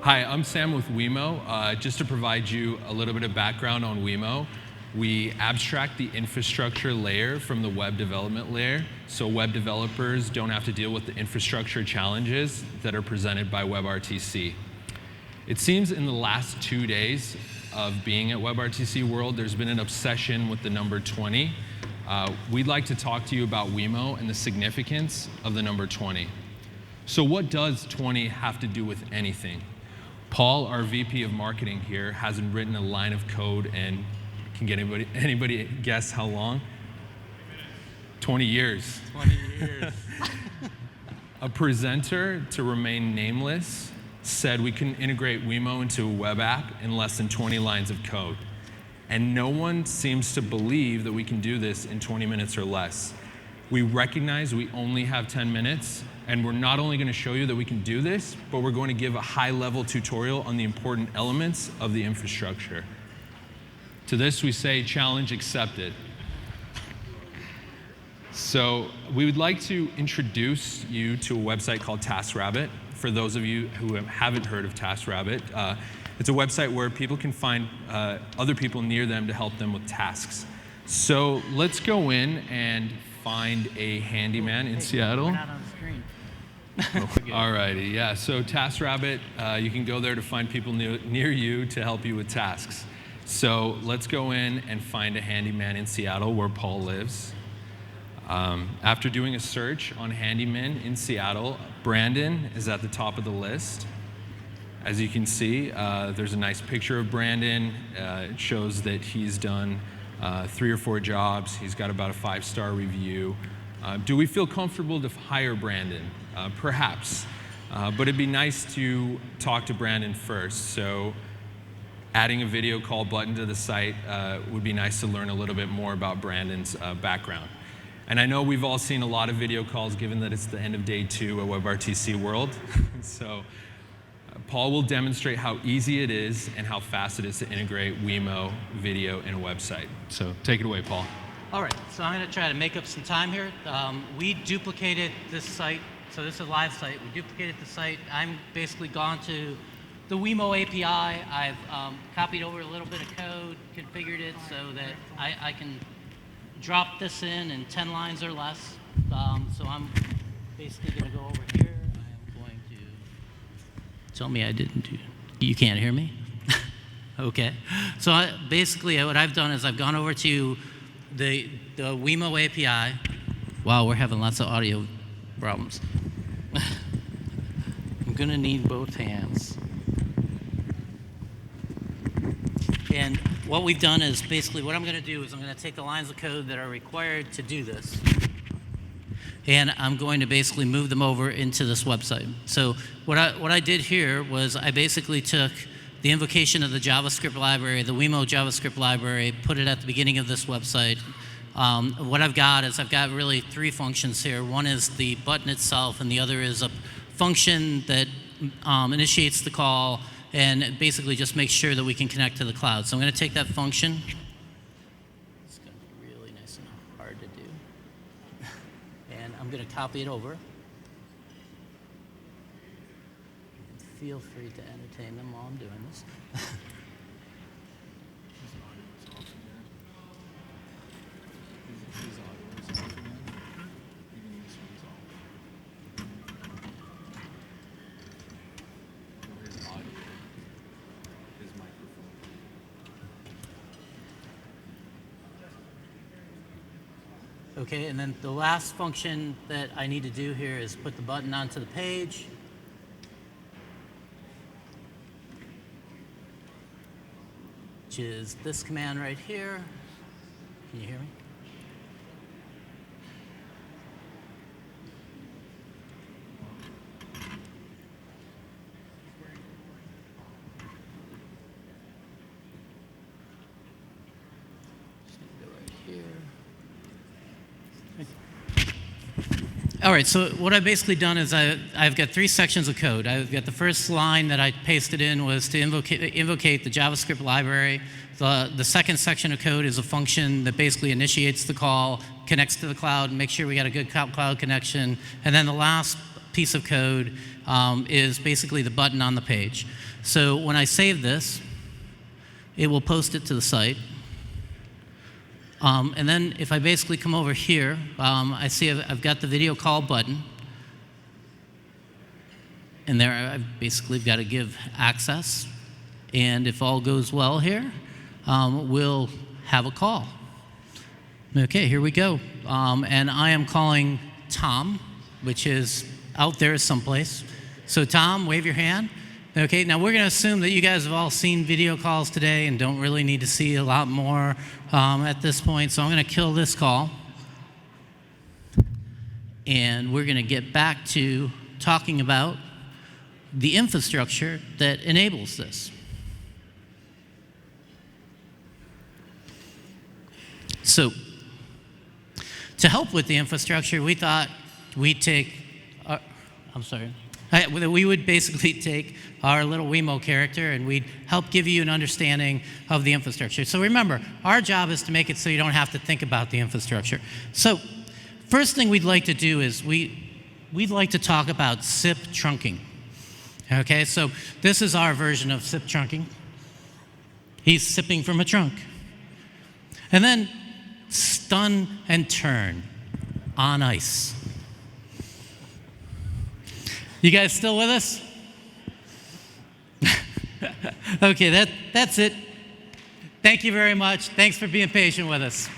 Hi, I'm Sam with Weemo. Just to provide you a little bit of background on Weemo, we abstract the infrastructure layer from the web development layer, so web developers don't have to deal with the infrastructure challenges that are presented by WebRTC. It seems in the last 2 days of being at WebRTC World, there's been an obsession with the number 20. We'd like to talk to you about Weemo and the significance of the number 20. So what does 20 have to do with anything? Paul, our VP of marketing here, hasn't written a line of code and can get anybody guess how long? 20 years. 20 years. A presenter, to remain nameless, said we can integrate Weemo into a web app in less than 20 lines of code. And no one seems to believe that we can do this in 20 minutes or less. We recognize we only have 10 minutes, and we're not only going to show you that we can do this, but we're going to give a high-level tutorial on the important elements of the infrastructure. To this we say, challenge accepted. So we would like to introduce you to a website called TaskRabbit. For those of you who haven't heard of TaskRabbit, it's a website where people can find other people near them to help them with tasks. So let's go in and find a handyman in Seattle. We're not on the screen. Alrighty, yeah. So TaskRabbit, you can go there to find people near you to help you with tasks. So let's go in and find a handyman in Seattle where Paul lives. After doing a search on handyman in Seattle, Brandon is at the top of the list. As you can see, there's a nice picture of Brandon. It shows that he's done 3 or 4 jobs. He's got about a 5-star review. Do we feel comfortable to hire Brandon? Perhaps, but it'd be nice to talk to Brandon first. So adding a video call button to the site would be nice to learn a little bit more about Brandon's background. And I know we've all seen a lot of video calls given that it's the end of day 2 at WebRTC World. So Paul will demonstrate how easy it is and how fast it is to integrate Weemo video in a website. So take it away, Paul. All right, so I'm going to try to make up some time here. We duplicated this site, so this is a live site. We duplicated the site. I'm basically gone to the Weemo API. I've copied over a little bit of code, configured it so that I can drop this in 10 lines or less. So I'm basically going to go over here. I am going to tell me I didn't do. You can't hear me? Okay. So basically what I've done is I've gone over to the Weemo API. Wow, we're having lots of audio problems. I'm gonna need both hands. And what we've done is basically what I'm gonna do is I'm gonna take the lines of code that are required to do this, and I'm going to basically move them over into this website. So what I did here was I basically took the invocation of the JavaScript library, the Weemo JavaScript library, put it at the beginning of this website. What I've got is I've got really 3 functions here. One is the button itself, and the other is a function that initiates the call and basically just makes sure that we can connect to the cloud. So I'm going to take that function. It's going to be really nice and hard to do. And I'm going to copy it over. Feel free to entertain them while I'm doing this. Okay, and then the last function that I need to do here is put the button onto the page. Which is this command right here. Can you hear me? Just need to go right here. All right, so what I've basically done is I've got 3 sections of code. I've got the first line that I pasted in was to invocate the JavaScript library. The second section of code is a function that basically initiates the call, connects to the cloud, and makes sure we got a good cloud connection. And then the last piece of code is basically the button on the page. So when I save this, it will post it to the site. And then if I basically come over here, I see I've got the video call button. And there I've basically got to give access. And if all goes well here, we'll have a call. Okay, here we go. And I am calling Tom, which is out there someplace. So Tom, wave your hand. Okay, now we're going to assume that you guys have all seen video calls today and don't really need to see a lot more at this point. So I'm going to kill this call. And we're going to get back to talking about the infrastructure that enables this. So to help with the infrastructure, we thought we'd take, we would basically take our little Weemo character and we'd help give you an understanding of the infrastructure. So remember, our job is to make it so you don't have to think about the infrastructure. So first thing we'd like to do is we'd like to talk about SIP trunking. Okay, so this is our version of SIP trunking. He's sipping from a trunk. And then stun and turn on ice. You guys still with us? Okay, that's it. Thank you very much. Thanks for being patient with us.